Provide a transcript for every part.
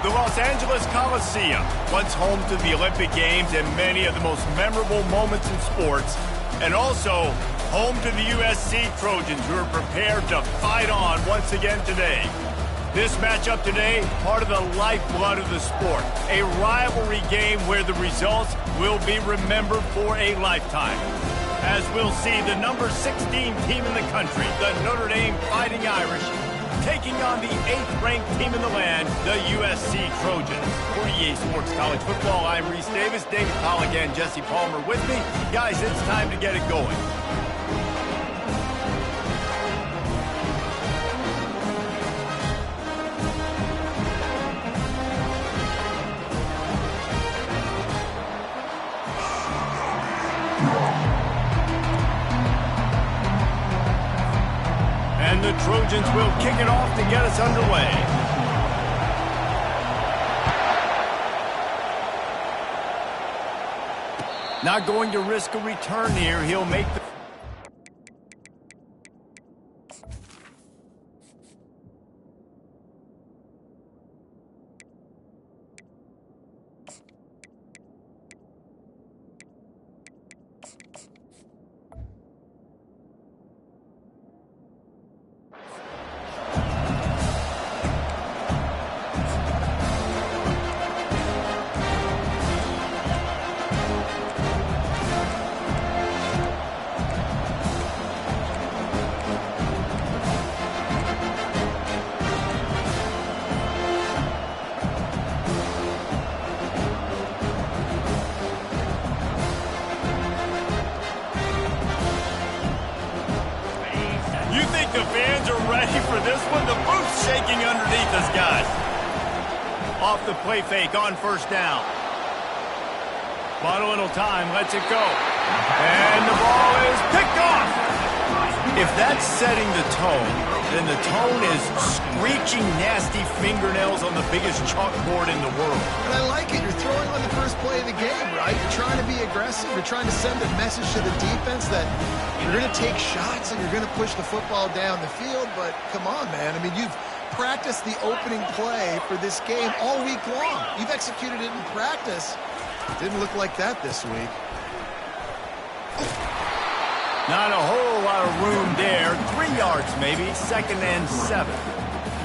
The Los Angeles Coliseum, once home to the Olympic Games and many of the most memorable moments in sports, and also home to the USC Trojans, who are prepared to fight on once again today. This matchup today, part of the lifeblood of the sport, a rivalry game where the results will be remembered for a lifetime. As we'll see, the number 16 team in the country, the Notre Dame Fighting Irish, taking on the 8th-ranked team in the land, the USC Trojans. For EA Sports College Football, I'm Reese Davis, David Pollock and Jesse Palmer with me. Guys, it's time to get it going. And the Trojans will kick it off to get us underway. Not going to risk a return here. He'll make the... The fans are ready for this one. The boot's shaking underneath us, guys. Off the play fake on first down. Bought a little time, lets it go. And the ball is picked off. If that's setting the tone, then the tone is screeching nasty fingernails on the biggest chalkboard in the world. And I like it. You're throwing on the first play of the game, right? You're trying to be aggressive. You're trying to send a message to the defense that you're going to take shots and you're going to push the football down the field. But come on, man. I mean, you've practiced the opening play for this game all week long. You've executed it in practice. Didn't look like that this week. Not a whole lot of room there. 3 yards maybe, 2nd and 7.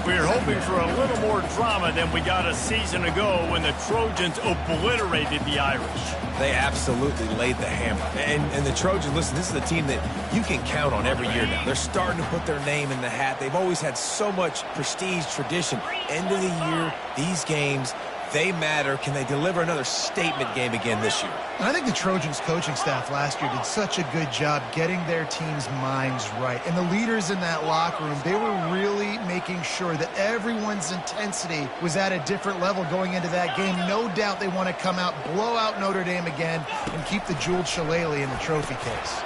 We're hoping for a little more drama than we got a season ago when the Trojans obliterated the Irish. They absolutely laid the hammer. And the Trojans, listen, this is a team that you can count on every year now. They're starting to put their name in the hat. They've always had so much prestige, tradition. End of the year, these games, they matter. Can they deliver another statement game again this year? And I think the Trojans coaching staff last year did such a good job getting their team's minds right. And the leaders in that locker room, they were really making sure that everyone's intensity was at a different level going into that game. No doubt they want to come out, blow out Notre Dame again, and keep the jeweled shillelagh in the trophy case.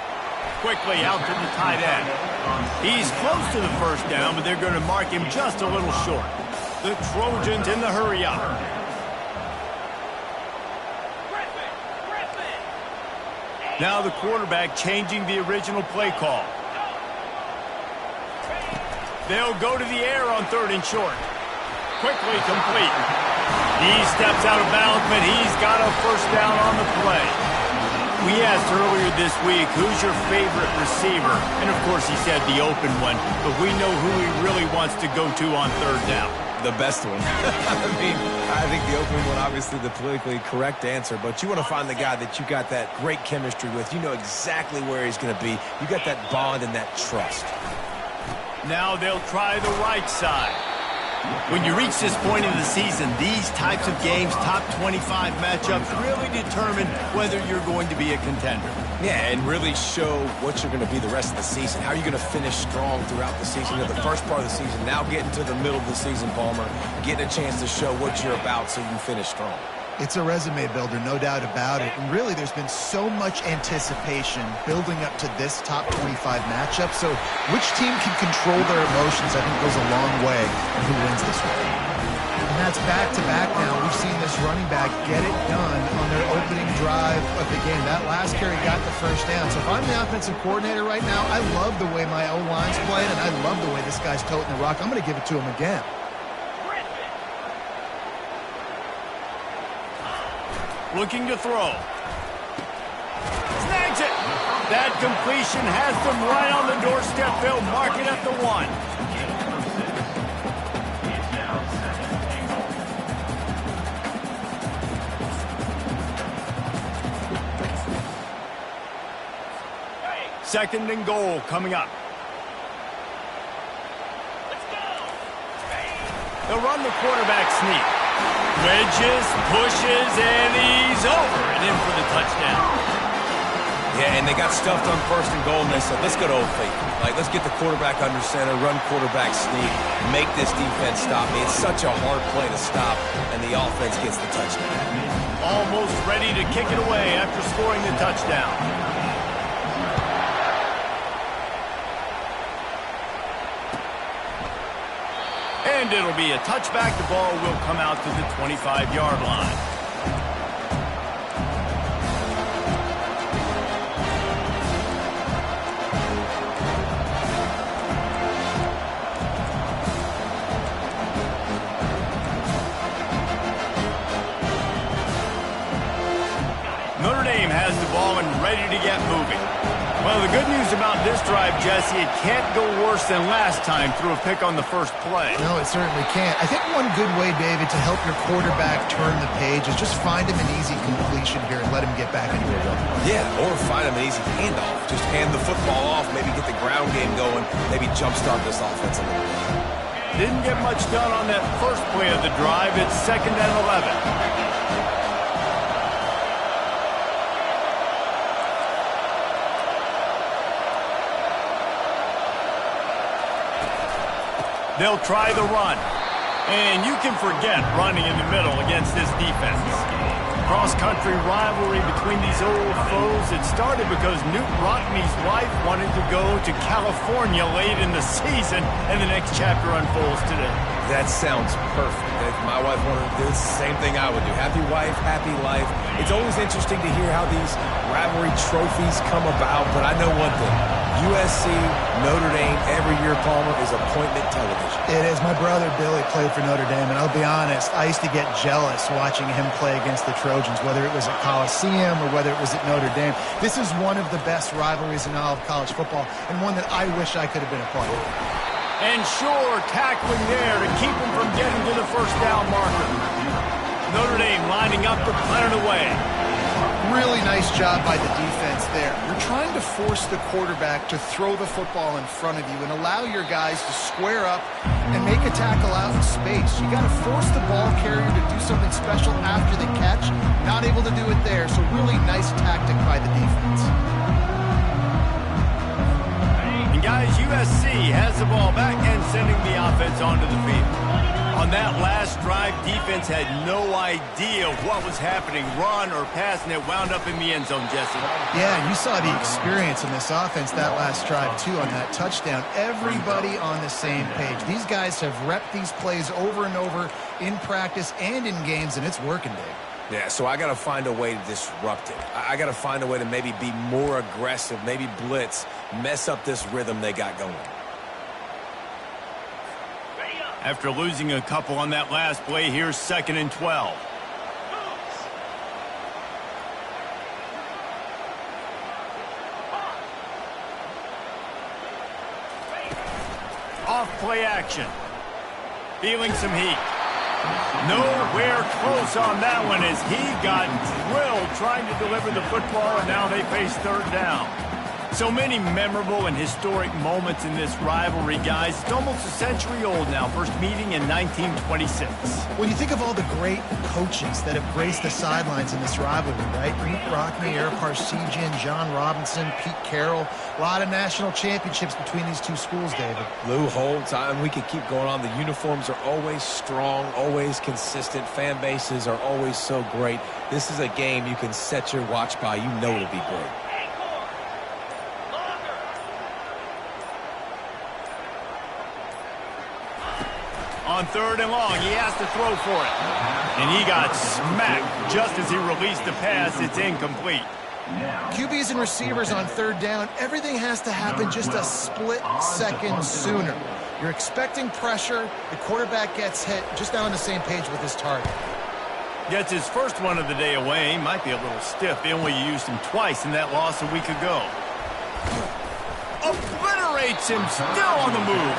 Quickly out to the tight end. He's close to the first down, but they're going to mark him just a little short. The Trojans in the hurry-up. Now the quarterback changing the original play call. They'll go to the air on 3rd and short. Quickly complete. He steps out of bounds, but he's got a first down on the play. We asked earlier this week, who's your favorite receiver? And of course he said the open one, but we know who he really wants to go to on 3rd down. The best one. I mean, I think the opening one, obviously the politically correct answer, but you want to find the guy that you got that great chemistry with. You know exactly where he's going to be. You got that bond and that trust. Now they'll try the right side. When you reach this point in the season, these types of games, top 25 matchups, really determine whether you're going to be a contender. Yeah, and really show what you're going to be the rest of the season. How are you going to finish strong throughout the season? You know, the first part of the season, now getting to the middle of the season, Palmer, getting a chance to show what you're about so you can finish strong. It's a resume builder, no doubt about it. And really, there's been so much anticipation building up to this top 25 matchup. So which team can control their emotions, I think, goes a long way in who wins this one. And that's back-to-back now. We've seen this running back get it done on their opening drive of the game. That last carry got the first down. So if I'm the offensive coordinator right now, I love the way my O-line's playing, and I love the way this guy's toting the rock. I'm going to give it to him again. looking to throw. Snags it. That completion has them right on the doorstep. They'll mark it at the 1. Second and goal coming up. They'll run the quarterback sneak. Wedges, pushes, and he's over and in for the touchdown. Yeah, and they got stuffed on first and goal, and they said, let's go to Old Faithful. Like, let's get the quarterback under center, run quarterback sneak, make this defense stop me. It's such a hard play to stop, and the offense gets the touchdown. Almost ready to kick it away after scoring the touchdown. And it'll be a touchback. The ball will come out to the 25-yard line. Notre Dame has the ball and ready to get moving. Well, the good news about this drive, Jesse, it can't go worse than last time through a pick on the first play. No, it certainly can't. I think one good way, David, to help your quarterback turn the page is just find him an easy completion here and let him get back into a rhythm. Yeah, or find him an easy handoff. Just hand the football off, maybe get the ground game going, maybe jumpstart this offense a little bit. Didn't get much done on that first play of the drive. It's 2nd and 11. They'll try the run. And you can forget running in the middle against this defense. Cross-country rivalry between these old foes. It started because Newt Rockne's wife wanted to go to California late in the season, and the next chapter unfolds today. That sounds perfect. If my wife wanted to do the same thing I would do. Happy wife, happy life. It's always interesting to hear how these rivalry trophies come about, but I know one thing. USC, Notre Dame, every year, Palmer, is appointment television. It is. My brother Billy played for Notre Dame, and I'll be honest, I used to get jealous watching him play against the Trojans, whether it was at Coliseum or whether it was at Notre Dame. This is one of the best rivalries in all of college football, and one that I wish I could have been a part of. And sure, tackling there to keep him from getting to the first down marker. Notre Dame lining up to punt it away. Really nice job by the defense there. You're trying to force the quarterback to throw the football in front of you and allow your guys to square up and make a tackle out in space. You got to force the ball carrier to do something special after the catch. Not able to do it there, so really nice tactic by the defense. And guys, USC has the ball back and sending the offense onto the field. On that last drive, defense had no idea what was happening, run or pass, and it wound up in the end zone, Jesse. Yeah, you saw the experience in this offense that last drive, too, on that touchdown. Everybody on the same page. These guys have repped these plays over and over in practice and in games, and it's working, Dave. Yeah, so I got to find a way to disrupt it. I got to find a way to maybe be more aggressive, maybe blitz, mess up this rhythm they got going. After losing a couple on that last play, here's 2nd and 12. Off play action. Feeling some heat. Nowhere close on that one as he got drilled trying to deliver the football, and now they face 3rd down. So many memorable and historic moments in this rivalry, guys. It's almost a century old now. First meeting in 1926. When you think of all the great coaches that have graced the sidelines in this rivalry, right? Newt Rockne, Eric Parseghian, John Robinson, Pete Carroll. A lot of national championships between these two schools, David. Lou Holtz, we could keep going on. The uniforms are always strong, always consistent. Fan bases are always so great. This is a game you can set your watch by. You know it'll be great. On 3rd and long, he has to throw for it. And he got smacked just as he released the pass. It's incomplete. QBs and receivers on 3rd down, everything has to happen just a split second sooner. You're expecting pressure. The quarterback gets hit, just now on the same page with his target. Gets his first one of the day away. Might be a little stiff. They only used him twice in that loss a week ago. Obliterates him, still on the move.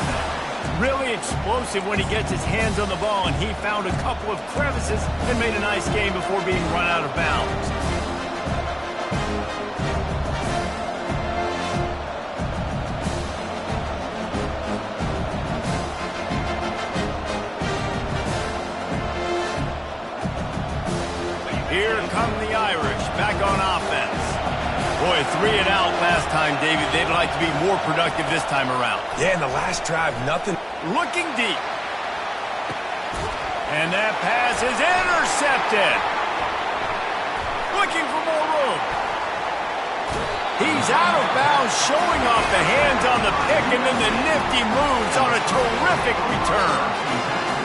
Really explosive when he gets his hands on the ball, and he found a couple of crevices and made a nice game before being run out of bounds. Here come the Irish, back on offense. Boy, 3 and out last time, David. They'd like to be more productive this time around. Yeah, in the last drive, nothing. Looking deep. And that pass is intercepted. Looking for more room. He's out of bounds, showing off the hands on the pick, and then the nifty moves on a terrific return.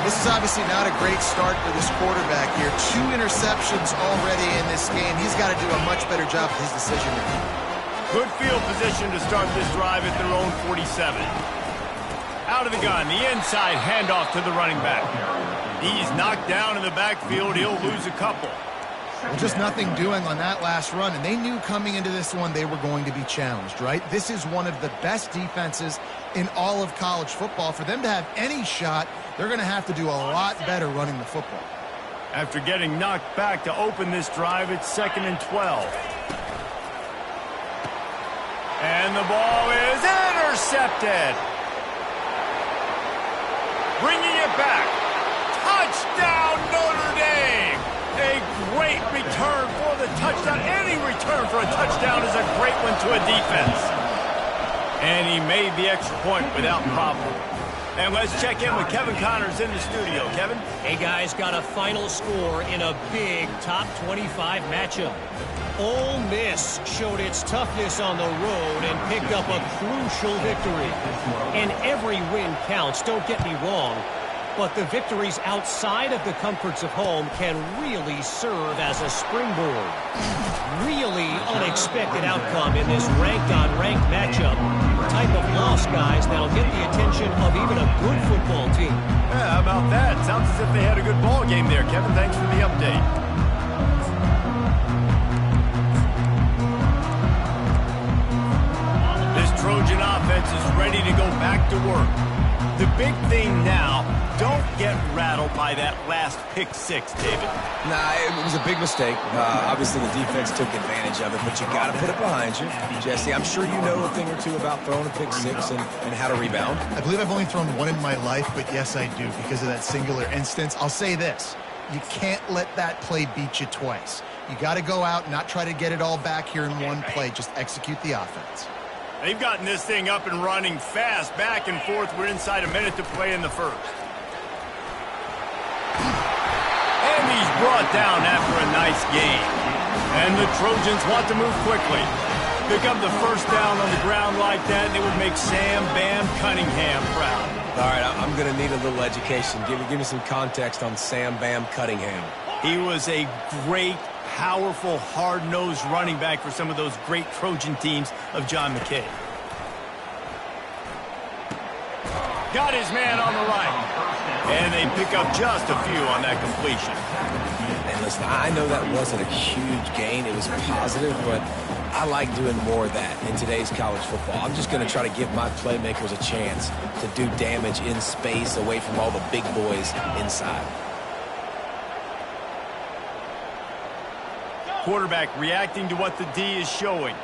This is obviously not a great start for this quarterback here. 2 interceptions already in this game. He's got to do a much better job with his decision-making. Good field position to start this drive at their own 47. Out of the gun, the inside handoff to the running back. He's knocked down in the backfield. He'll lose a couple. Well, just nothing doing on that last run, and they knew coming into this one they were going to be challenged, right? This is one of the best defenses in all of college football. For them to have any shot, they're going to have to do a lot better running the football. After getting knocked back to open this drive, it's 2nd and 12. And the ball is intercepted. Bringing it back. Touchdown, Notre Dame. A great return for the touchdown. Any return for a touchdown is a great one to a defense. And he made the extra point without problem. And let's check in with Kevin Connors in the studio. Kevin? Hey, guys, got a final score in a big top 25 matchup. Ole Miss showed its toughness on the road and picked up a crucial victory. And every win counts, don't get me wrong. But the victories outside of the comforts of home can really serve as a springboard. Really unexpected outcome in this ranked-on-ranked matchup. Type of loss, guys, that'll get the attention of even a good football team. Yeah, how about that? Sounds as if they had a good ball game there, Kevin. Thanks for the update. This Trojan offense is ready to go back to work. The big thing now, don't get rattled by that last pick 6, David. Nah, it was a big mistake. Obviously, the defense took advantage of it, but you got to put it behind you. Jesse, I'm sure you know a thing or two about throwing a pick 6 and how to rebound. I believe I've only thrown 1 in my life, but yes, I do because of that singular instance. I'll say this. You can't let that play beat you twice. You got to go out and not try to get it all back here in one play. Just execute the offense. They've gotten this thing up and running fast, back and forth. We're inside a minute to play in the first. And he's brought down after a nice game. And the Trojans want to move quickly. Pick up the first down on the ground like that, and it would make Sam Bam Cunningham proud. All right, I'm going to need a little education. Give me some context on Sam Bam Cunningham. He was a great, powerful, hard-nosed running back for some of those great Trojan teams of John McKay. Got his man on the right. And they pick up just a few on that completion. And listen, I know that wasn't a huge gain. It was positive, but I like doing more of that in today's college football. I'm just going to try to give my playmakers a chance to do damage in space away from all the big boys inside. Quarterback reacting to what the D is showing.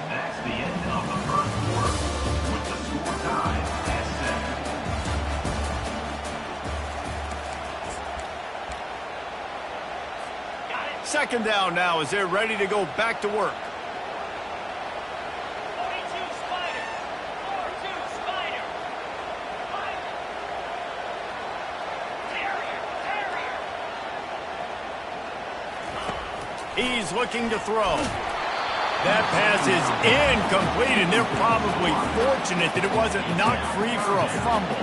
That's the end of the first quarter, with the score tied at 7. 2nd down now as they're ready to go back to work. 42 Spider. 4-2 Spider. Terrier. He's looking to throw. That pass is incomplete, and they're probably fortunate that it wasn't knocked free for a fumble.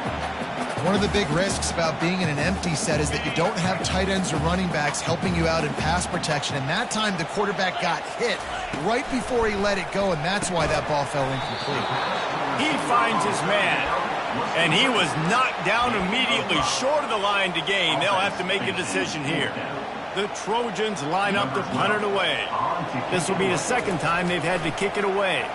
One of the big risks about being in an empty set is that you don't have tight ends or running backs helping you out in pass protection. And that time, the quarterback got hit right before he let it go, and that's why that ball fell incomplete. He finds his man. And he was knocked down immediately short of the line to gain. They'll have to make a decision here. The Trojans line up to punt it away. This will be the second time they've had to kick it away.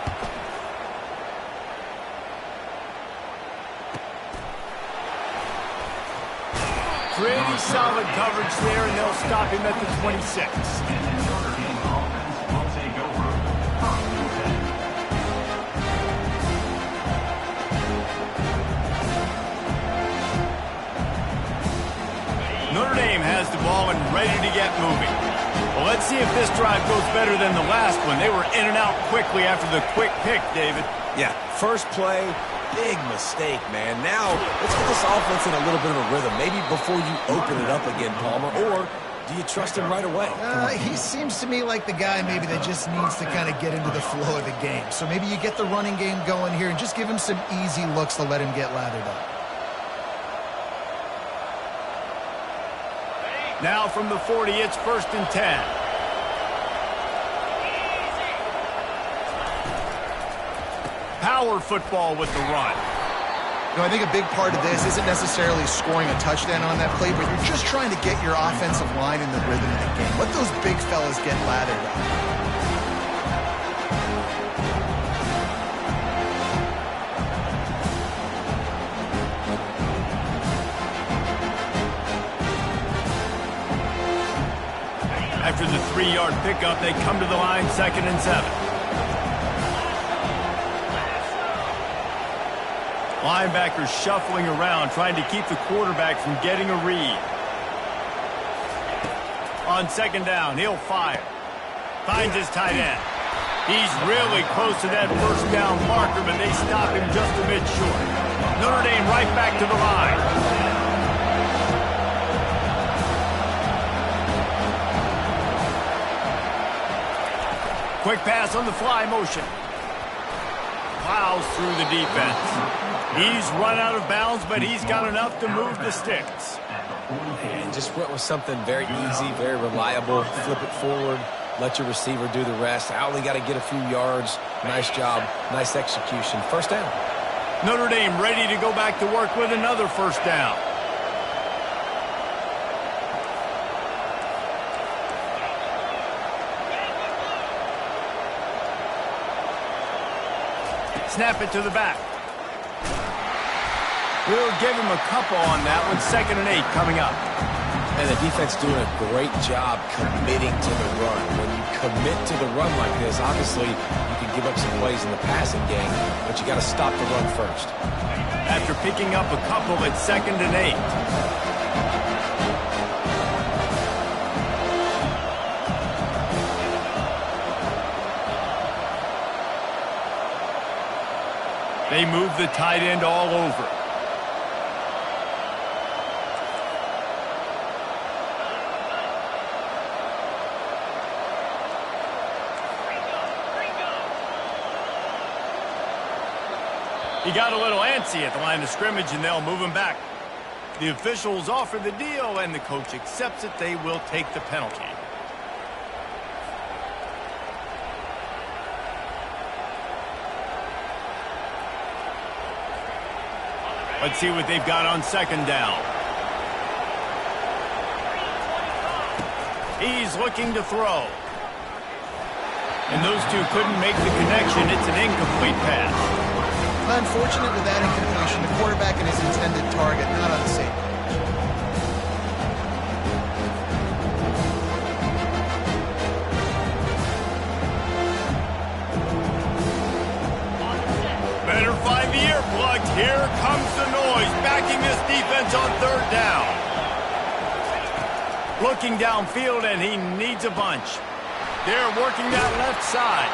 Pretty solid coverage there, and they'll stop him at the 26. Notre Dame has the ball and ready to get moving. Well, let's see if this drive goes better than the last one. They were in and out quickly after the quick pick, David. Yeah, first play, big mistake, man. Now, let's get this offense in a little bit of a rhythm. Maybe before you open it up again, Palmer, or do you trust him right away? He seems to me like the guy maybe that just needs to kind of get into the flow of the game. So maybe you get the running game going here and just give him some easy looks to let him get lathered up. Now from the 40, it's 1st and 10. Power football with the run. You know, I think a big part of this isn't necessarily scoring a touchdown on that play, but you're just trying to get your offensive line in the rhythm of the game. Let those big fellas get lathered up. After the 3-yard pickup, they come to the line, 2nd and 7. Linebackers shuffling around, trying to keep the quarterback from getting a read. On 2nd down, he'll fire. Finds his tight end. He's really close to that 1st down marker, but they stop him just a bit short. Notre Dame right back to the line. Quick pass on the fly motion. Plows through the defense. He's run out of bounds, but he's got enough to move the sticks. And just went with something very easy, very reliable. Flip it forward. Let your receiver do the rest. I only got to get a few yards. Nice job. Nice execution. 1st down. Notre Dame ready to go back to work with another 1st down. Snap it to the back. We'll give him a couple on that one. 2nd and 8 coming up. And the defense doing a great job committing to the run. When you commit to the run like this, obviously you can give up some plays in the passing game, but you got to stop the run first. After picking up a couple, it's 2nd and 8. They move the tight end all over. He got a little antsy at the line of scrimmage, and they'll move him back. The officials offer the deal, and the coach accepts it. They will take the penalty. Let's see what they've got on 2nd down. He's looking to throw. And those two couldn't make the connection. It's an incomplete pass. Unfortunate with that incompletion, the quarterback and his intended target not on the same page. Better find the earplugs. Here comes the noise, backing this defense on 3rd down. Looking downfield, and he needs a bunch. They're working that left side.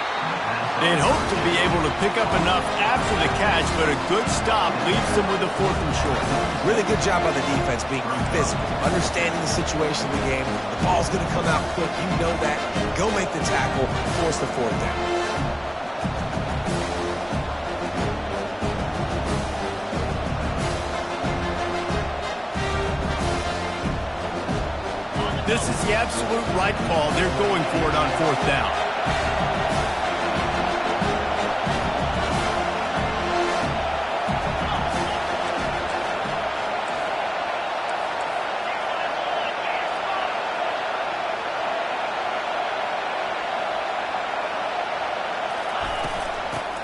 They'd hope to be able to pick up enough after the catch, but a good stop leaves them with a 4th and short. Really good job by the defense being physical, understanding the situation of the game. The ball's going to come out quick. You know that. Go make the tackle, force the 4th down. This is the absolute right call. They're going for it on 4th down.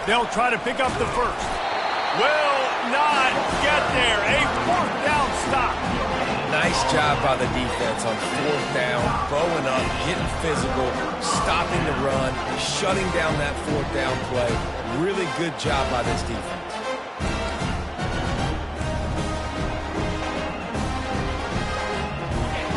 They'll try to pick up the first. Will not get there. A fourth down stop. Nice job by the defense on fourth down, bowing up, getting physical, stopping the run, shutting down that fourth down play. Really good job by this defense.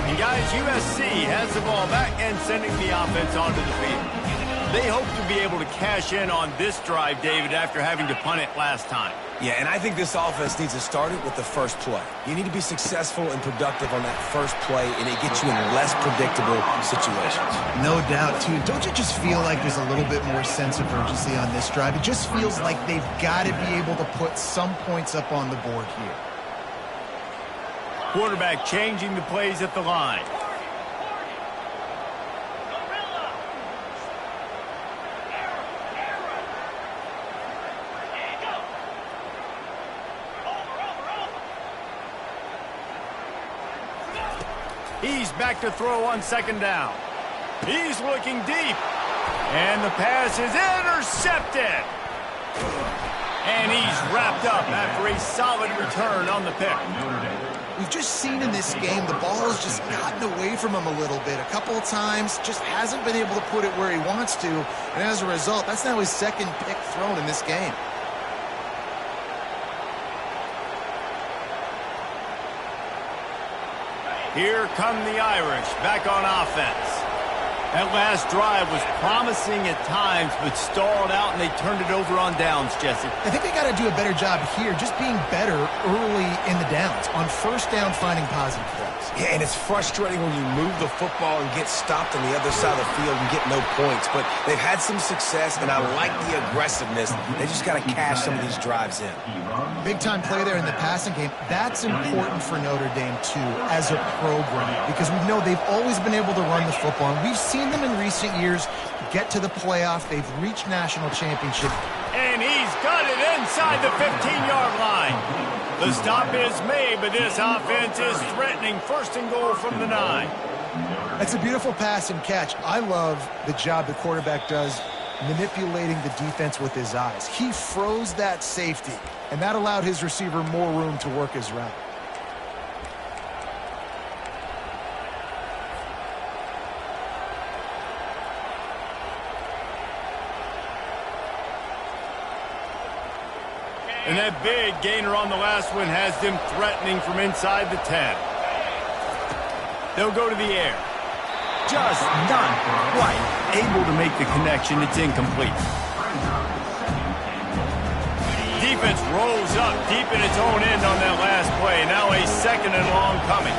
And guys, USC has the ball back and sending the offense onto the field. They hope to be able to cash in on this drive, David, after having to punt it last time. Yeah, and I think this offense needs to start it with the first play. You need to be successful and productive on that first play, and it gets you in less predictable situations. No doubt, too. Don't you just feel like there's a little bit more sense of urgency on this drive? It just feels like they've got to be able to put some points up on the board here. Quarterback changing the plays at the line. He's back to throw on second down. He's looking deep. And the pass is intercepted. And he's wrapped up after a solid return on the pick. We've just seen in this game the ball has just gotten away from him a little bit. A couple of times, just hasn't been able to put it where he wants to. And as a result, that's now his second pick thrown in this game. Here come the Irish, back on offense. That last drive was promising at times, but stalled out, and they turned it over on downs, Jesse. I think they got to do a better job here, just being better early in the downs. On first down, finding positive plays. Yeah, and it's frustrating when you move the football and get stopped on the other side of the field and get no points. But they've had some success, and I like the aggressiveness. They just got to cash some of these drives in. Big-time play there in the passing game. That's important for Notre Dame, too, as a program, because we know they've always been able to run the football. And we've seen them in recent years get to the playoff. They've reached national championship. And he's got it inside the 15-yard line. The stop is made, but this offense is threatening first and goal from the 9. That's a beautiful pass and catch. I love the job the quarterback does manipulating the defense with his eyes. He froze that safety, and that allowed his receiver more room to work his route. And that big gainer on the last one has them threatening from inside the 10. They'll go to the air. Just not quite able to make the connection. It's incomplete. Defense rolls up deep in its own end on that last play. Now a second and long coming.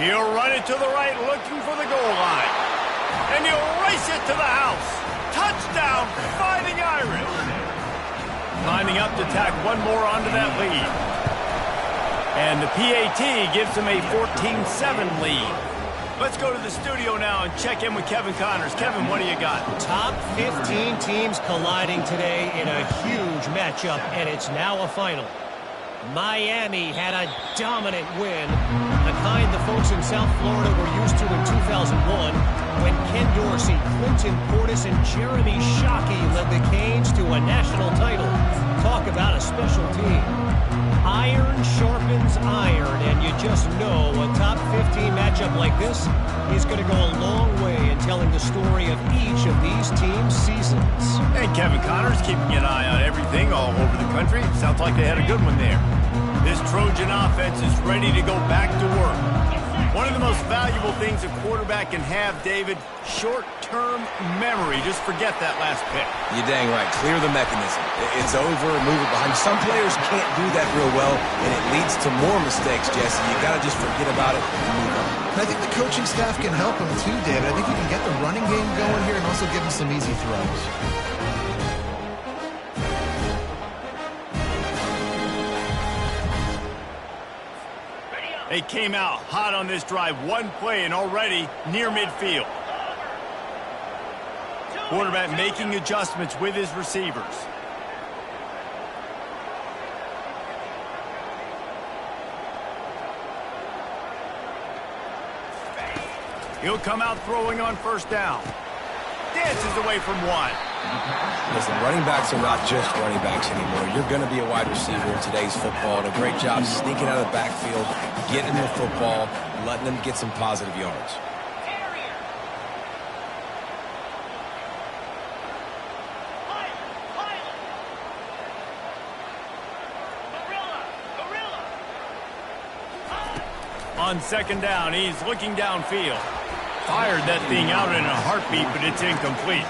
He'll run it to the right, looking for the goal line. And he'll race it to the house. Touchdown, Fighting Irish. Lining up to tack one more onto that lead. And the PAT gives them a 14-7 lead. Let's go to the studio now and check in with Kevin Connors. Kevin, what do you got? Top 15 teams colliding today in a huge matchup, and it's now a final. Miami had a dominant win, the kind the folks in South Florida were used to in 2001 when Ken Dorsey, Clinton Portis, and Jeremy Shockey led the Canes to a national title. Talk about a special team. Iron sharpens iron, and you just know a top 15 matchup like this is going to go a long way in telling the story of each of these teams' seasons. And Kevin Connors keeping an eye on everything all over the country. Sounds like they had a good one there. This Trojan offense is ready to go back to work. One of the most valuable things a quarterback can have, David, short-term memory. Just forget that last pick. You're dang right. Clear the mechanism. It's over, move it behind. Some players can't do that real well, and it leads to more mistakes, Jesse. You got to just forget about it and move on. And I think the coaching staff can help him too, David. I think you can get the running game going here and also give him some easy throws. They came out hot on this drive. One play and already near midfield. Quarterback making adjustments with his receivers. He'll come out throwing on first down. Dances away from one. Listen, running backs are not just running backs anymore. You're going to be a wide receiver in today's football, and a great job sneaking out of the backfield, getting the football, letting them get some positive yards. On second down, he's looking downfield. Fired that thing out in a heartbeat, but it's incomplete.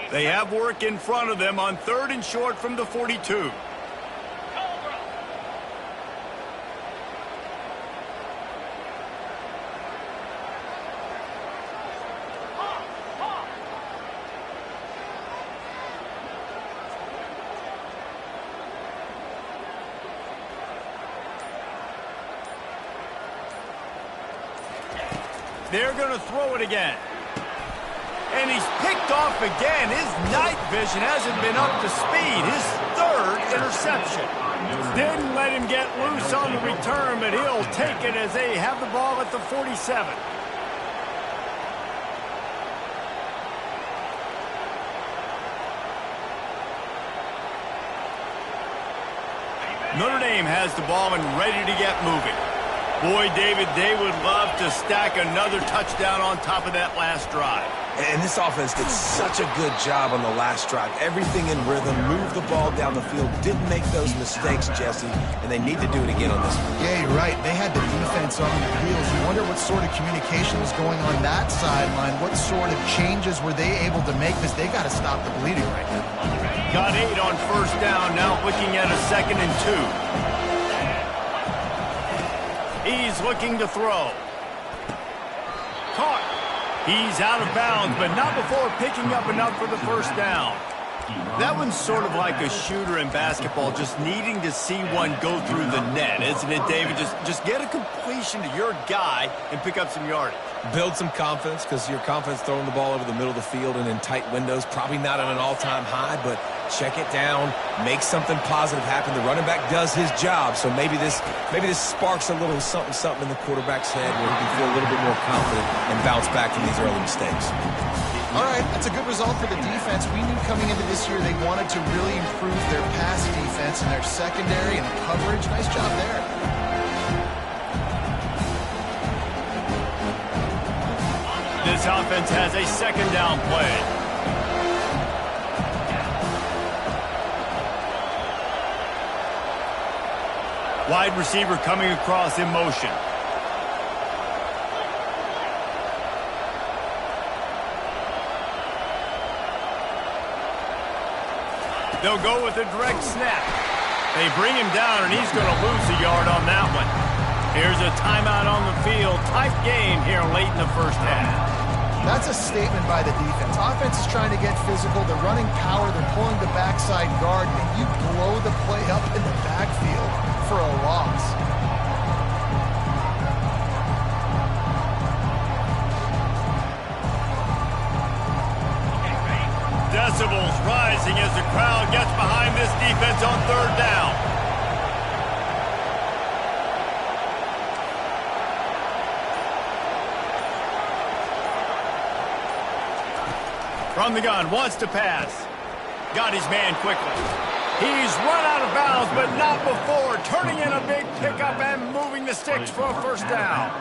They have work in front of them on 3rd and short from the 42. They're going to throw it again. And he's picked off again. His night vision hasn't been up to speed. His 3rd interception. Didn't let him get loose on the return, but he'll take it as they have the ball at the 47. Notre Dame has the ball and ready to get moving. Boy, David, they would love to stack another touchdown on top of that last drive. And this offense did such a good job on the last drive. Everything in rhythm, moved the ball down the field, didn't make those mistakes, Jesse, and they need to do it again on this one. Yeah, you're right. They had the defense on the heels. You wonder what sort of communication was going on that sideline. What sort of changes were they able to make? Because they got to stop the bleeding right now. Got 8 on first down, now looking at a 2nd and 2. He's looking to throw. Caught. He's out of bounds, but not before picking up enough for the first down. That one's sort of like a shooter in basketball, just needing to see one go through the net, isn't it, David? Just get a completion to your guy and pick up some yardage. Build some confidence, because your confidence throwing the ball over the middle of the field and in tight windows, probably not at an all-time high, but check it down, make something positive happen. The running back does his job, so maybe this sparks a little something in the quarterback's head where he can feel a little bit more confident and bounce back from these early mistakes. All right, that's a good result for the defense. We knew coming into this year they wanted to really improve their pass defense and their secondary and coverage. Nice job there. This offense has a 2nd down play. Wide receiver coming across in motion. They'll go with a direct snap. They bring him down, and he's going to lose a yard on that one. Here's a timeout on the field. Tight game here late in the first half. That's a statement by the defense. Offense is trying to get physical. They're running power. They're pulling the backside guard, and you blow the play up in the backfield for a loss. Decibels rising as the crowd gets behind this defense on 3rd down. From the gun, wants to pass. Got his man quickly. He's run out of bounds, but not before turning in a big pickup and moving the sticks for a first down.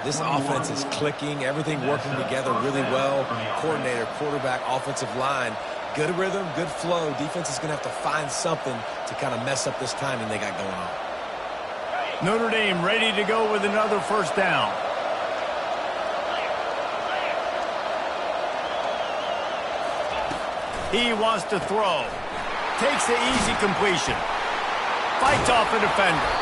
This offense is clicking, everything working together really well. Coordinator, quarterback, offensive line, good rhythm, good flow. Defense is going to have to find something to kind of mess up this timing they got going on. Notre Dame ready to go with another first down. He wants to throw. Takes the easy completion. Fights off a defender.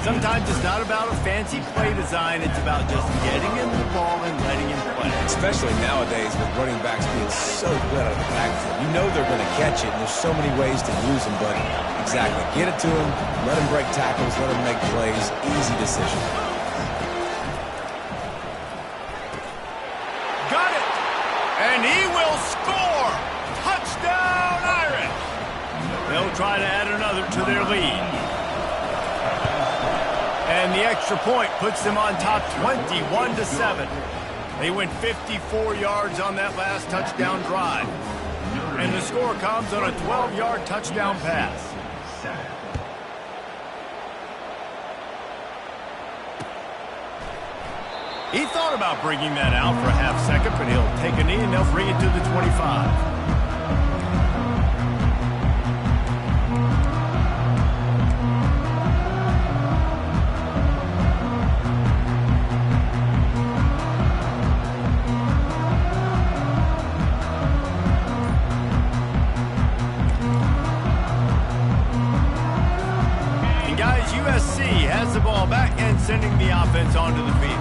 Sometimes it's not about a fancy play design. It's about just getting him the ball and letting him play. Especially nowadays with running backs being so good out of the backfield. You know they're going to catch it, and there's so many ways to use them, but exactly. Get it to him, let him break tackles, let him make plays. Easy decision. Got it! And he will score! Touchdown! try to add another to their lead. And the extra point puts them on top 21-7. They went 54 yards on that last touchdown drive. And the score comes on a 12-yard touchdown pass. He thought about bringing that out for a half second, but he'll take a knee and they'll bring it to the 25. And guys, USC has the ball back and sending the offense onto the field.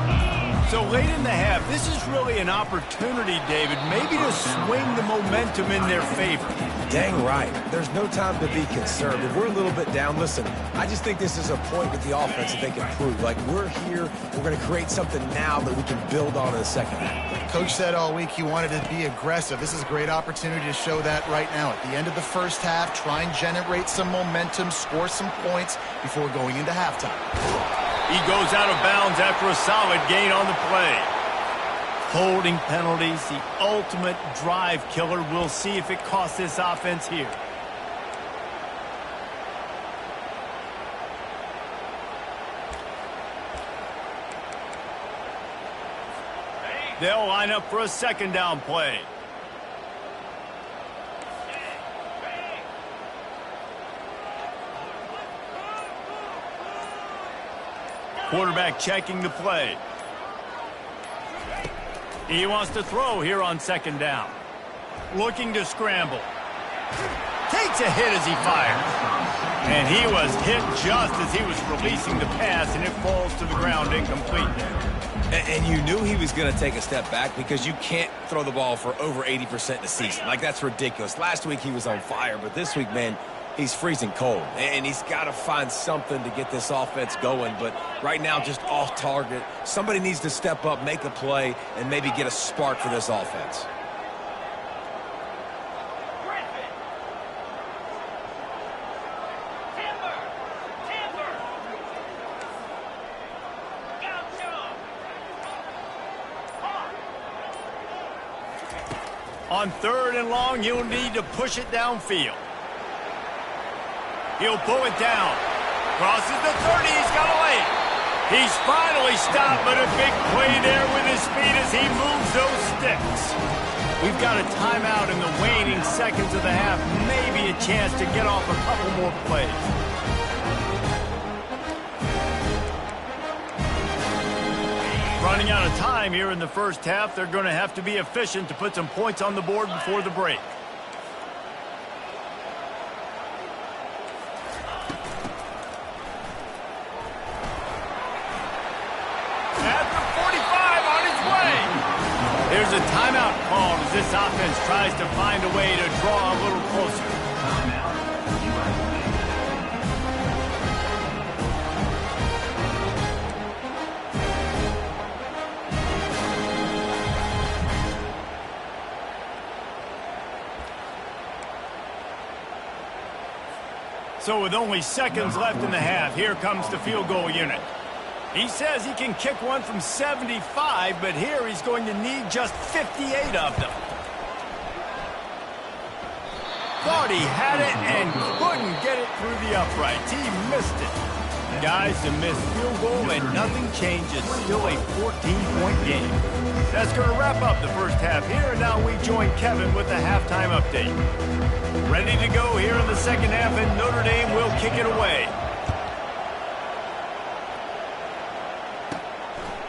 So late in the half, this is really an opportunity, David, maybe to swing the momentum in their favor. Dang right. There's no time to be concerned. If we're a little bit down, listen, I just think this is a point with the offense that they can prove. Like, we're here, we're going to create something now that we can build on in the second half. Coach said all week he wanted to be aggressive. This is a great opportunity to show that right now. At the end of the first half, try and generate some momentum, score some points before going into halftime. He goes out of bounds after a solid gain on the play. Holding penalties, the ultimate drive killer. We'll see if it costs this offense here. They'll line up for a second down play. Quarterback checking the play. He wants to throw here on second down. Looking to scramble. Takes a hit as he fires. And he was hit just as he was releasing the pass, and it falls to the ground incomplete. And you knew he was going to take a step back because you can't throw the ball for over 80% in the season. Like, that's ridiculous. Last week he was on fire, but this week, man, he's freezing cold. And he's got to find something to get this offense going. But right now, just off target. Somebody needs to step up, make a play, and maybe get a spark for this offense. On third and long, you'll need to push it downfield. He'll pull it down. Crosses the 30. He's got a lane. He's finally stopped, but a big play there with his speed as he moves those sticks. We've got a timeout in the waning seconds of the half. Maybe a chance to get off a couple more plays. Running out of time here in the first half. They're going to have to be efficient to put some points on the board before the break. At the 45 on his way. There's a timeout called as this offense tries to find a way to draw a little closer. So with only seconds left in the half, here comes the field goal unit. He says he can kick one from 75, but here he's going to need just 58 of them. Thought he had it and couldn't get it through the uprights. He missed it. Guys, a missed field goal and nothing changes. Still a 14-point game. That's going to wrap up the first half here. Now we join Kevin with the halftime update. Ready to go here in the second half, and Notre Dame will kick it away.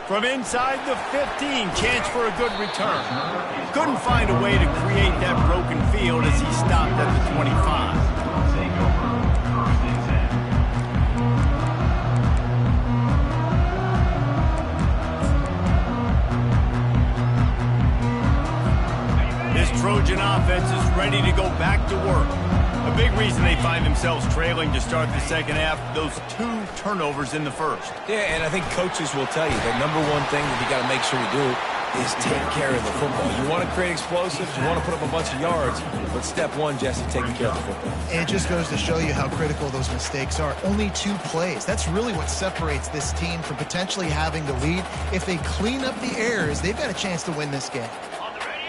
From inside the 15, chance for a good return. Couldn't find a way to create that broken field as he stopped at the 25. Trojan offense is ready to go back to work. A big reason they find themselves trailing to start the second half, those 2 turnovers in the first. Yeah, and I think coaches will tell you the number one thing that you got to make sure you do is take care of the football. You want to create explosives, you want to put up a bunch of yards, but step one, Jesse, taking care of the football. And it just goes to show you how critical those mistakes are. Only 2 plays. That's really what separates this team from potentially having the lead. If they clean up the errors, they've got a chance to win this game.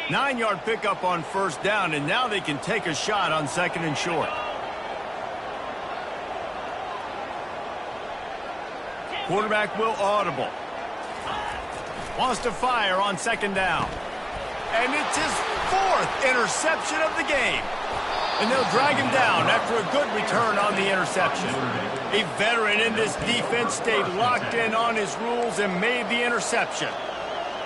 9-yard pickup on first down, and now they can take a shot on 2nd and short. Quarterback will audible. Wants to fire on 2nd down. And it's his 4th interception of the game. And they'll drag him down after a good return on the interception. A veteran in this defense stayed locked in on his rules and made the interception.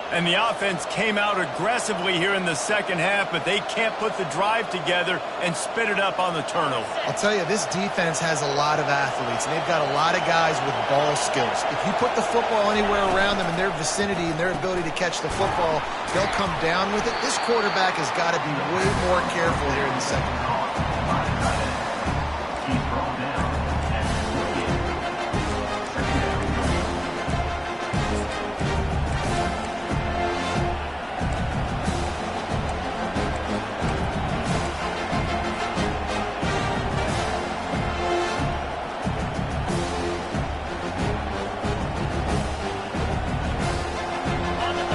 And the offense came out aggressively here in the second half, but they can't put the drive together and spit it up on the turnover. I'll tell you, this defense has a lot of athletes, and they've got a lot of guys with ball skills. If you put the football anywhere around them in their vicinity and their ability to catch the football, they'll come down with it. This quarterback has got to be way more careful here in the second half.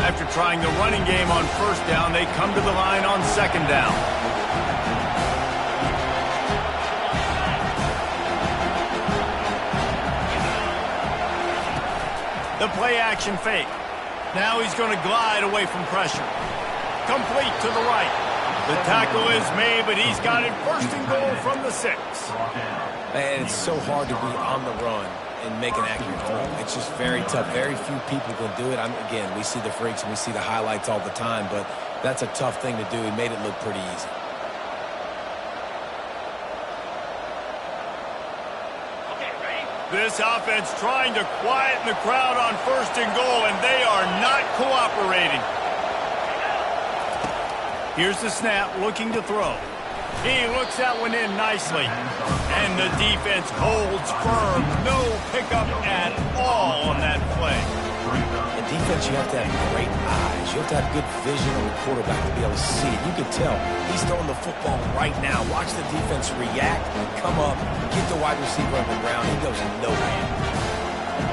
After trying the running game on first down, they come to the line on 2nd down. The play action fake. Now he's going to glide away from pressure. Complete to the right. The tackle is made, but he's got it 1st and goal from the 6. And it's so hard to be on the run and make an accurate throw. It's just very tough. Very few people can do it. Again, we see the freaks and we see the highlights all the time, but that's a tough thing to do. He made it look pretty easy. This offense trying to quieten the crowd on 1st and goal, and they are not cooperating. Here's the snap, looking to throw. He looks that one in nicely. And the defense holds firm. No pickup at all on that play. In defense, you have to have great eyes. You have to have good vision on the quarterback to be able to see it. You can tell he's throwing the football right now. Watch the defense react, come up, get the wide receiver on the ground. He goes nowhere.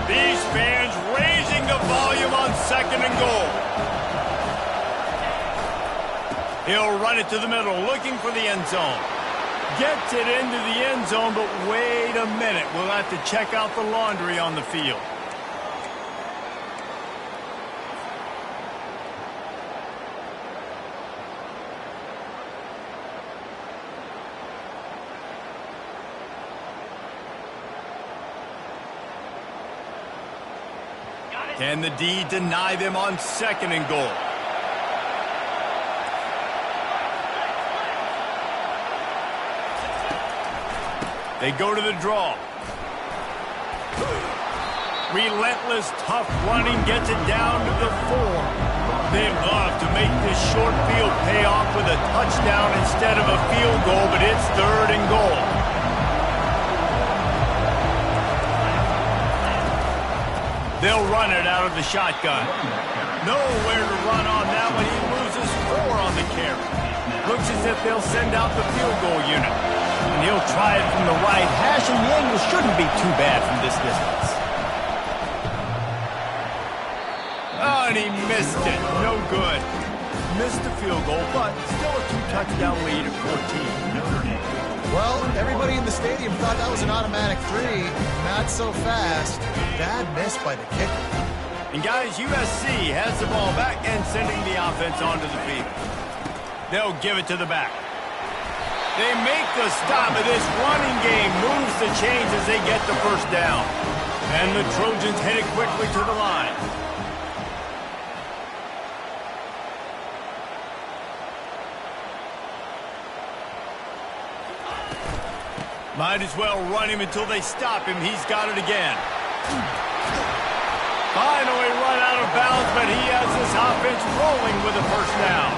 These fans raising the volume on 2nd and goal. He'll run it to the middle, looking for the end zone. Gets it into the end zone, but wait a minute. We'll have to check out the laundry on the field. Can the D deny them on 2nd and goal? They go to the draw. Relentless, tough running gets it down to the 4. They love to make this short field pay off with a touchdown instead of a field goal, but it's 3rd and goal. They'll run it out of the shotgun. Nowhere to run on that one. He loses 4 on the carry. Looks as if they'll send out the field goal unit. And he'll try it from the right hash, and the angle shouldn't be too bad from this distance. Oh, and he missed it. No good. Missed the field goal, but still a 2-touchdown lead at 14. Well, everybody in the stadium thought that was an automatic 3. Not so fast. Bad miss by the kicker. And guys, USC has the ball back and sending the offense onto the field. They'll give it to the back. They make the stop, but this running game moves the chains as they get the 1st down. And the Trojans headed quickly to the line. Might as well run him until they stop him. He's got it again. Finally run out of bounds, but he has this offense rolling with a 1st down.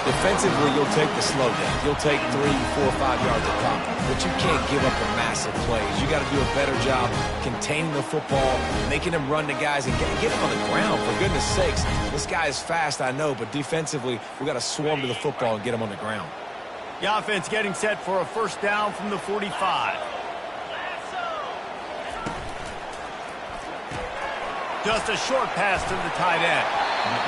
Defensively, you'll take the slow down. You'll take 3, 4, 5 yards of pop. But you can't give up the massive plays. You got to do a better job containing the football, making them run the guys, and get them on the ground. For goodness sakes, this guy is fast, I know, but defensively, we got to swarm to the football and get him on the ground. The offense getting set for a first down from the 45. Just a short pass to the tight end.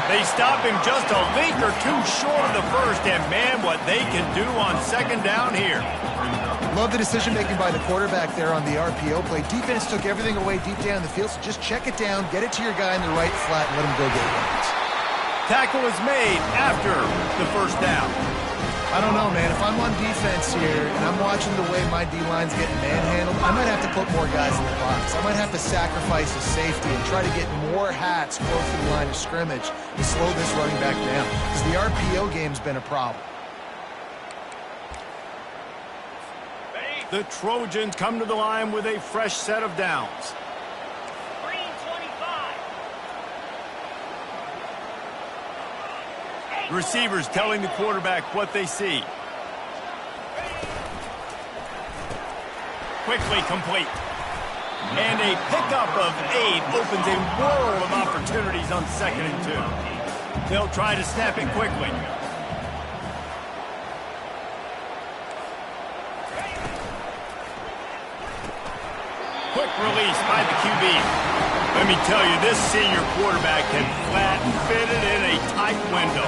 They stop him just a link or two short of the first, and man, what they can do on second down here. Love the decision-making by the quarterback there on the RPO play. Defense took everything away deep down the field, so just check it down, get it to your guy in the right flat, and let him go get yards. Tackle is made after the first down. I don't know, man. If I'm on defense here and I'm watching the way my D-line's getting manhandled, I might have to put more guys in the box. I might have to sacrifice a safety and try to get more hats close to the line of scrimmage to slow this running back down, because the RPO game's been a problem. The Trojans come to the line with a fresh set of downs. Receivers telling the quarterback what they see. Quickly complete. And a pickup of 8 opens a world of opportunities on 2nd and 2. They'll try to snap it quickly. Quick release by the QB. Let me tell you, this senior quarterback can flat fit it in a tight window.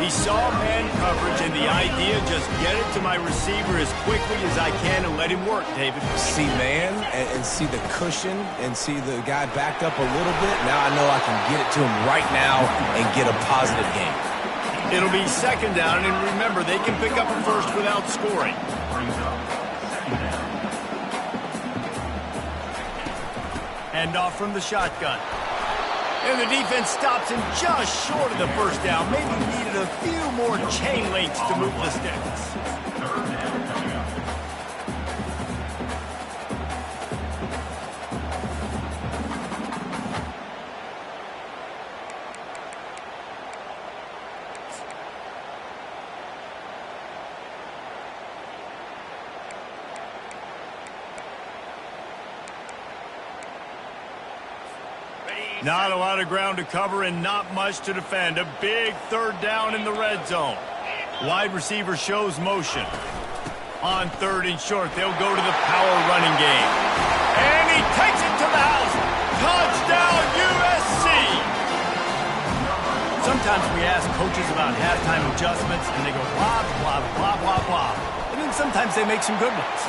He saw man coverage, and the idea, just get it to my receiver as quickly as I can and let him work, David. See man and see the cushion and see the guy backed up a little bit. Now I know I can get it to him right now and get a positive gain. It'll be second down, and remember, they can pick up a first without scoring. Hand off from the shotgun. And the defense stops him just short of the first down. Maybe needed a few more chain links to move the sticks. Not a lot of ground to cover and not much to defend. A big third down in the red zone. Wide receiver shows motion. On 3rd and short, they'll go to the power running game. And he takes it to the house. Touchdown, USC! Sometimes we ask coaches about halftime adjustments, and they go blah, blah, blah, blah, blah. And then sometimes they make some good ones.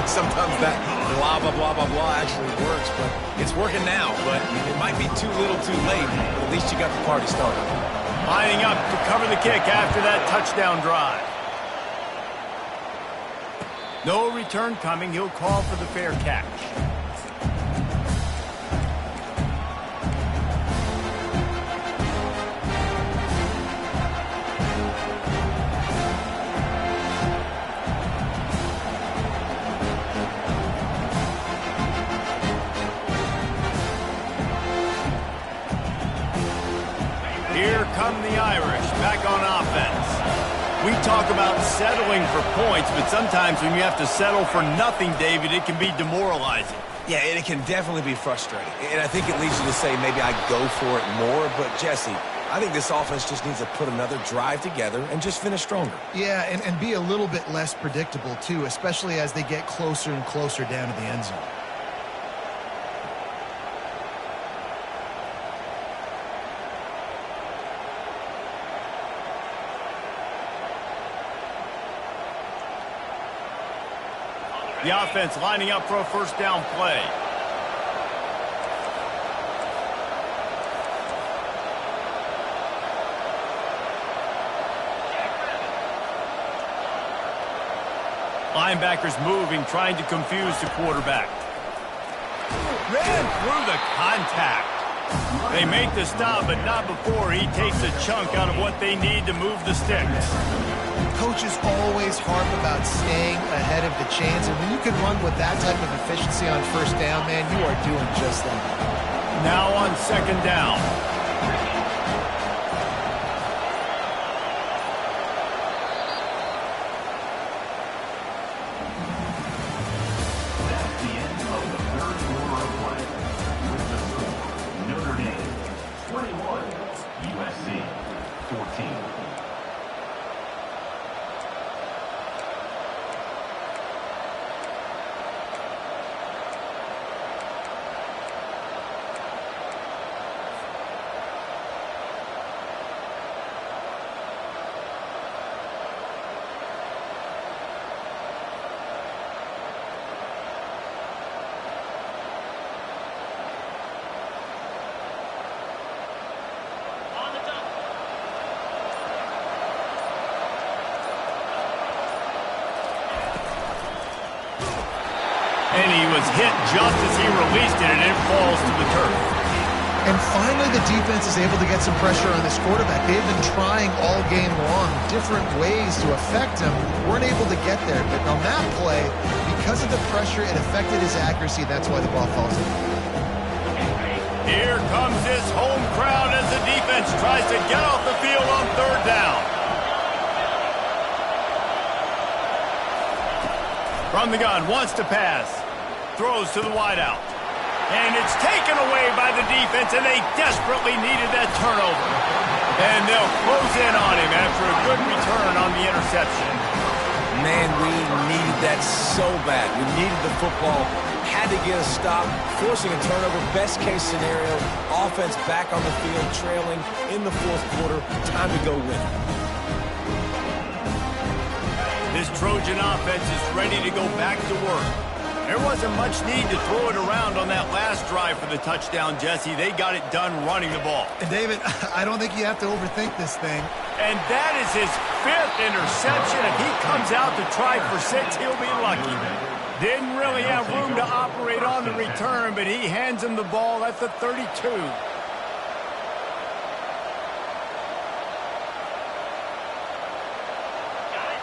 Sometimes that blah, blah, blah, blah, blah actually works, but it's working now. But it might be too little too late, but at least you got the party started. Lining up to cover the kick after that touchdown drive. No return coming. He'll call for the fair catch. Here come the Irish back on offense. We talk about settling for points, but sometimes when you have to settle for nothing, David, it can be demoralizing. Yeah, and it can definitely be frustrating. And I think it leads you to say maybe I go for it more. But, Jesse, I think this offense just needs to put another drive together and just finish stronger. Yeah, and be a little bit less predictable, too, especially as they get closer and closer down to the end zone. The offense lining up for a first down play. Linebackers moving, trying to confuse the quarterback. Ran through the contact. They make the stop, but not before he takes a chunk out of what they need to move the sticks. Coaches always harp about staying ahead of the chains, and when you can run with that type of efficiency on first down, man, you are doing just that. Now on second down. was hit just as he released it, and it falls to the turf. And finally, the defense is able to get some pressure on this quarterback. They've been trying all game long different ways to affect him. Weren't able to get there. But on that play, because of the pressure, it affected his accuracy. That's why the ball falls in. Here comes this home crowd as the defense tries to get off the field on third down. From the gun, wants to pass. Throws to the wideout. And it's taken away by the defense, and they desperately needed that turnover. And they'll close in on him after a good return on the interception. Man, we needed that so bad. We needed the football. Had to get a stop, forcing a turnover. Best case scenario, offense back on the field, trailing in the fourth quarter. Time to go win. This Trojan offense is ready to go back to work. There wasn't much need to throw it around on that last drive for the touchdown, Jesse. They got it done running the ball. And David, I don't think you have to overthink this thing. And that is his 5th interception. If he comes out to try for 6, he'll be lucky. Didn't really have room to operate on the return, but he hands him the ball at the 32.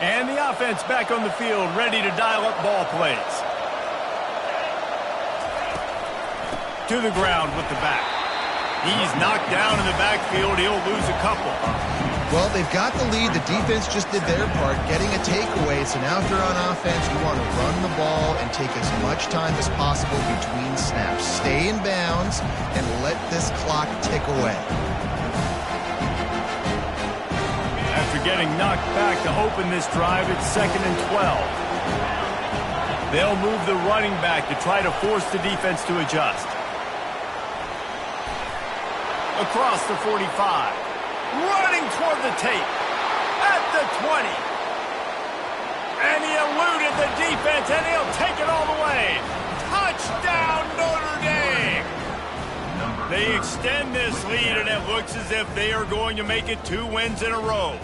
And the offense back on the field, ready to dial up ball plays. To the ground with the back. He's knocked down in the backfield. He'll lose a couple. Well, they've got the lead. The defense just did their part, getting a takeaway. So now if you're on offense, you want to run the ball and take as much time as possible between snaps. Stay in bounds and let this clock tick away. After getting knocked back to open this drive, it's 2nd and 12. They'll move the running back to try to force the defense to adjust. Across the 45. Running toward the tape. At the 20. And he eluded the defense, and he'll take it all the way. Touchdown, Notre Dame! They extend this lead, and it looks as if they are going to make it 2 wins in a row.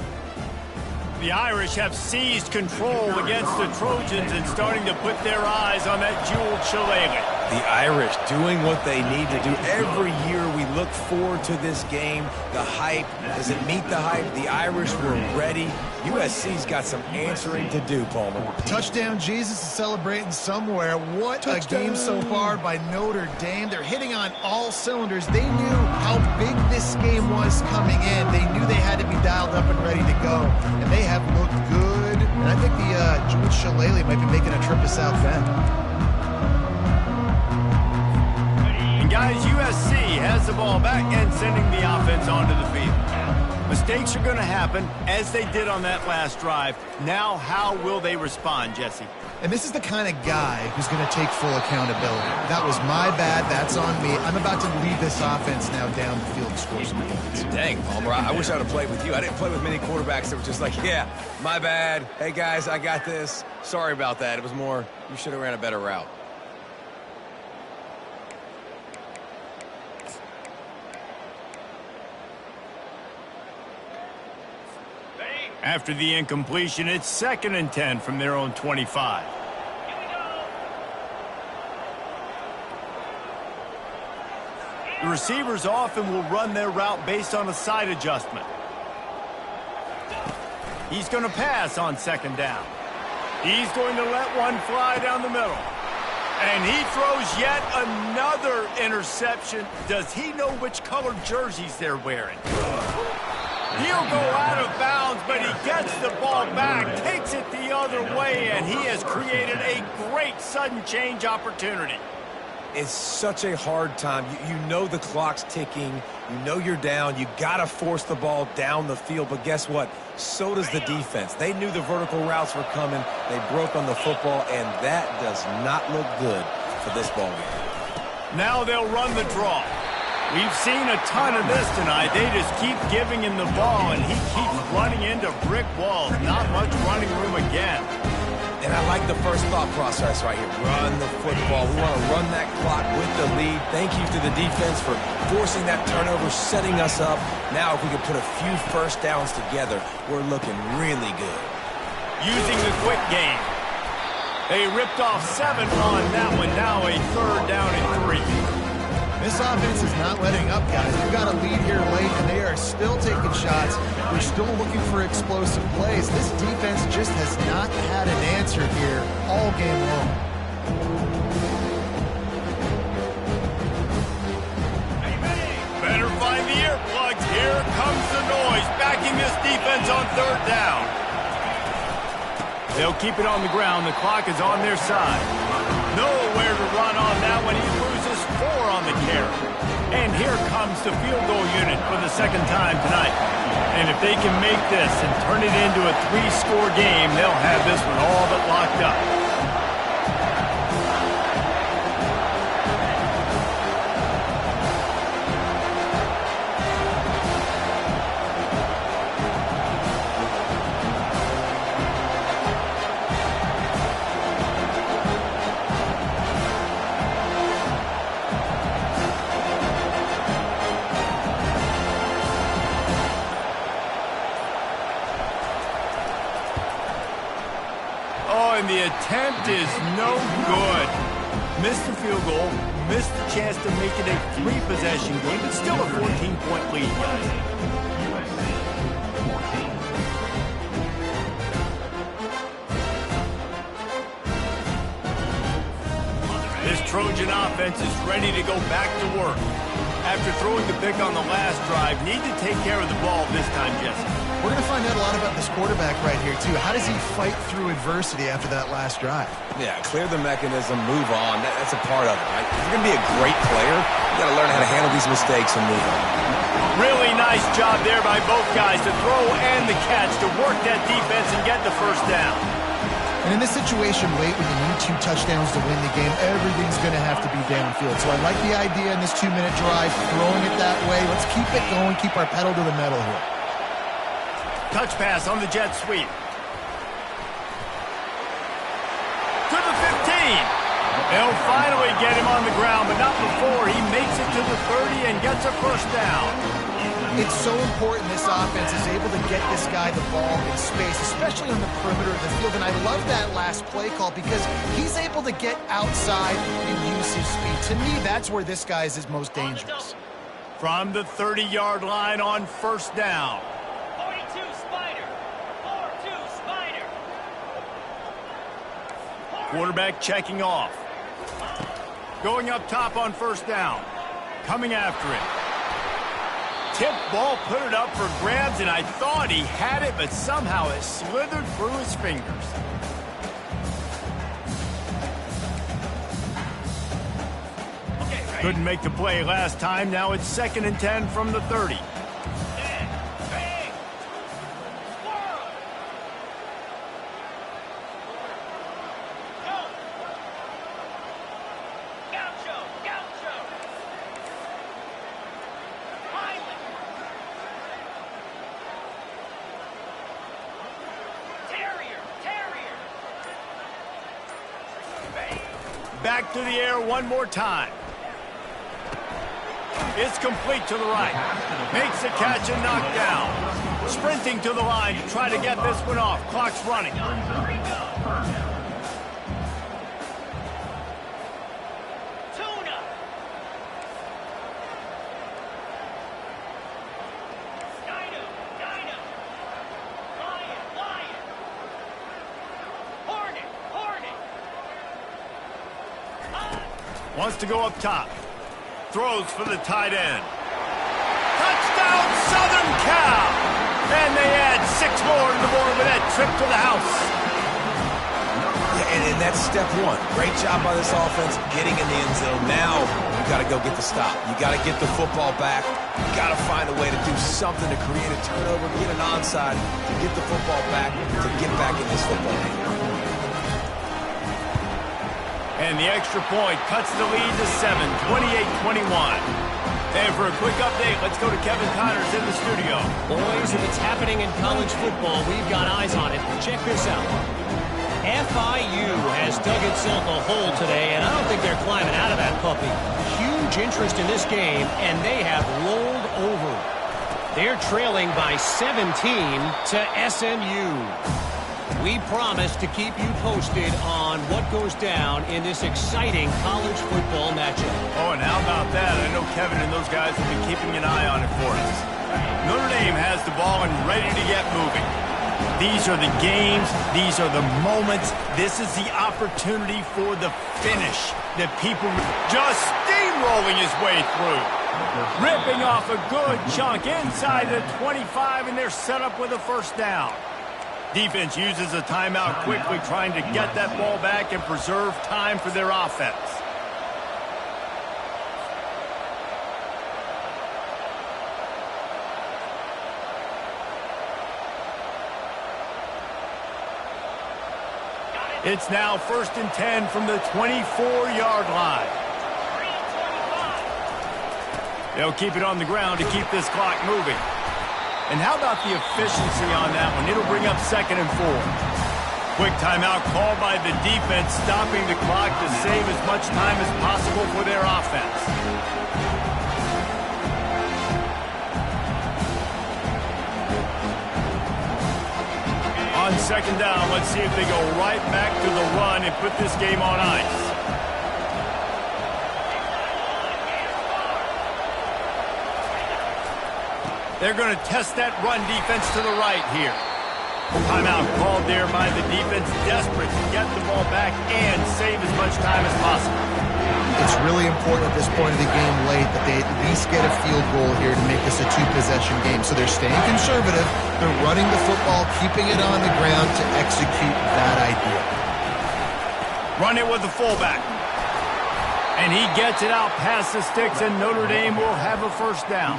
The Irish have seized control against the Trojans and starting to put their eyes on that jeweled shillelagh. The Irish doing what they need to do. Every year we look forward to this game. The hype, does it meet the hype? The Irish were ready. USC's got some answering to do, Palmer. Touchdown Jesus is celebrating somewhere. What Touchdown. A game so far by Notre Dame. They're hitting on all cylinders. They knew how big this game was coming in. They knew they had to be dialed up and ready to go. And they have looked good. And I think the Jewel Shillelagh might be making a trip to South Bend. And guys, USC has the ball back and sending the offense onto the field. Mistakes are going to happen, as they did on that last drive. Now, how will they respond, Jesse? And this is the kind of guy who's going to take full accountability. That was my bad. That's on me. I'm about to lead this offense now down the field and score some points. Dang, Palmer, I wish I would have played with you. I didn't play with many quarterbacks that were just like, yeah, my bad. Hey, guys, I got this. Sorry about that. It was more, you should have ran a better route. After the incompletion, it's 2nd and 10 from their own 25. The receivers often will run their route based on a side adjustment. He's going to pass on 2nd down. He's going to let one fly down the middle. And he throws yet another interception. Does he know which colored jerseys they're wearing? He'll go out of bounds, but he gets the ball back, takes it the other way, and he has created a great sudden change opportunity. It's such a hard time. You know the clock's ticking. You know you're down. You got to force the ball down the field. But guess what? So does the defense. They knew the vertical routes were coming. They broke on the football, and that does not look good for this ball game. Now they'll run the draw. We've seen a ton of this tonight. They just keep giving him the ball, and he keeps running into brick walls. Not much running room again. And I like the first thought process right here. Run the football. We want to run that clock with the lead. Thank you to the defense for forcing that turnover, setting us up. Now if we can put a few first downs together, we're looking really good. Using the quick game. They ripped off 7 on that one. Now a 3rd down and 3. This offense is not letting up, guys. They've got a lead here late, and they are still taking shots. They're still looking for explosive plays. This defense just has not had an answer here all game long. Better find the earplugs. Here comes the noise, backing this defense on 3rd down. They'll keep it on the ground. The clock is on their side. Nowhere to run on that one. He loses 4 on the carry. And here comes the field goal unit for the 2nd time tonight. And if they can make this and turn it into a 3-score game, they'll have this one all but locked up. And the attempt is no good. Missed the field goal, missed the chance to make it a 3-possession game, but still a 14-point lead, guys. This Trojan offense is ready to go back to work. After throwing the pick on the last drive, need to take care of the ball this time, Jesse. We're going to find out a lot about this quarterback right here, too. How does he fight through adversity after that last drive? Yeah, clear the mechanism, move on. That's a part of it, right? If you're going to be a great player, you got to learn how to handle these mistakes and move on. Really nice job there by both guys to throw and the catch to work that defense and get the 1st down. And in this situation late when you need 2 touchdowns to win the game, everything's going to have to be downfield. So I like the idea in this 2-minute drive, throwing it that way. Let's keep it going, keep our pedal to the metal here. Touch pass on the jet sweep. To the 15. They'll finally get him on the ground, but not before he makes it to the 30 and gets a 1st down. It's so important this offense is able to get this guy the ball in space, especially on the perimeter of the field. And I love that last play call because he's able to get outside and use his speed. To me, that's where this guy is his most dangerous. From the 30-yard line on 1st down. 42 Spider. 4-2 Spider. Quarterback checking off. Going up top on 1st down. Coming after it. Tip ball, put it up for grabs, and I thought he had it, but somehow it slithered through his fingers. Couldn't make the play last time. Now it's 2nd and 10 from the 30. Back to the air one more time. It's complete to the right. Makes the catch and knocked down. Sprinting to the line to try to get this one off. Clock's running. Tuna. Dino. Lion. Hornet. Wants to go up top. Throws for the tight end. Touchdown, Southern Cal! And they add 6 more to the board with that trip to the house. Yeah, and that's step 1. Great job by this offense getting in the end zone. Now you got to go get the stop. You got to get the football back. You got to find a way to do something to create a turnover, get an onside, to get the football back, to get back in this football game. And the extra point cuts the lead to 7, 28-21. And for a quick update, let's go to Kevin Connors in the studio. Boys, if it's happening in college football, we've got eyes on it. Check this out. FIU has dug itself a hole today, and I don't think they're climbing out of that puppy. Huge interest in this game, and they have rolled over. They're trailing by 17 to SMU. We promise to keep you posted on what goes down in this exciting college football matchup. Oh, and how about that? I know Kevin and those guys will be keeping an eye on it for us. Notre Dame has the ball and ready to get moving. These are the games. These are the moments. This is the opportunity for the finish that people just steamrolling his way through. Ripping off a good chunk inside the 25, and they're set up with a first down. Defense uses a timeout quickly, trying to get that ball back and preserve time for their offense. It's now 1st and 10 from the 24-yard line. They'll keep it on the ground to keep this clock moving. And how about the efficiency on that one? It'll bring up 2nd and 4. Quick timeout called by the defense, stopping the clock to save as much time as possible for their offense. On 2nd down, let's see if they go right back to the run and put this game on ice. They're going to test that run defense to the right here. Timeout called there by the defense, desperate to get the ball back and save as much time as possible. It's really important at this point of the game late that they at least get a field goal here to make this a two-possession game. So they're staying conservative. They're running the football, keeping it on the ground to execute that idea. Run it with the fullback. And he gets it out past the sticks, and Notre Dame will have a first down.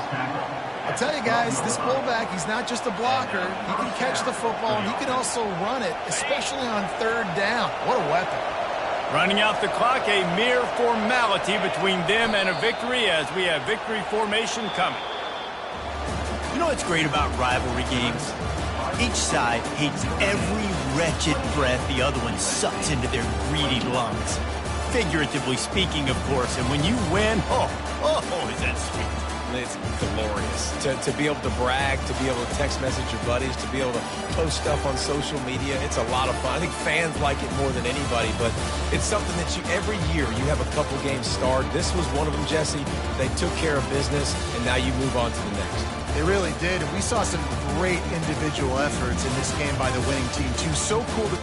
I'll tell you guys, this fullback, he's not just a blocker. He can catch the football, and he can also run it, especially on 3rd down. What a weapon. Running out the clock, a mere formality between them and a victory as we have victory formation coming. You know what's great about rivalry games? Each side hates every wretched breath the other one sucks into their greedy lungs. Figuratively speaking, of course, and when you win, oh, is that sweet. It's glorious to be able to brag, to be able to text message your buddies, to be able to post stuff on social media. It's a lot of fun. I think fans like it more than anybody, but it's something that every year you have a couple games starred. This was one of them, Jesse. They took care of business, and now you move on to the next. They really did, and we saw some great individual efforts in this game by the winning team, too. So cool to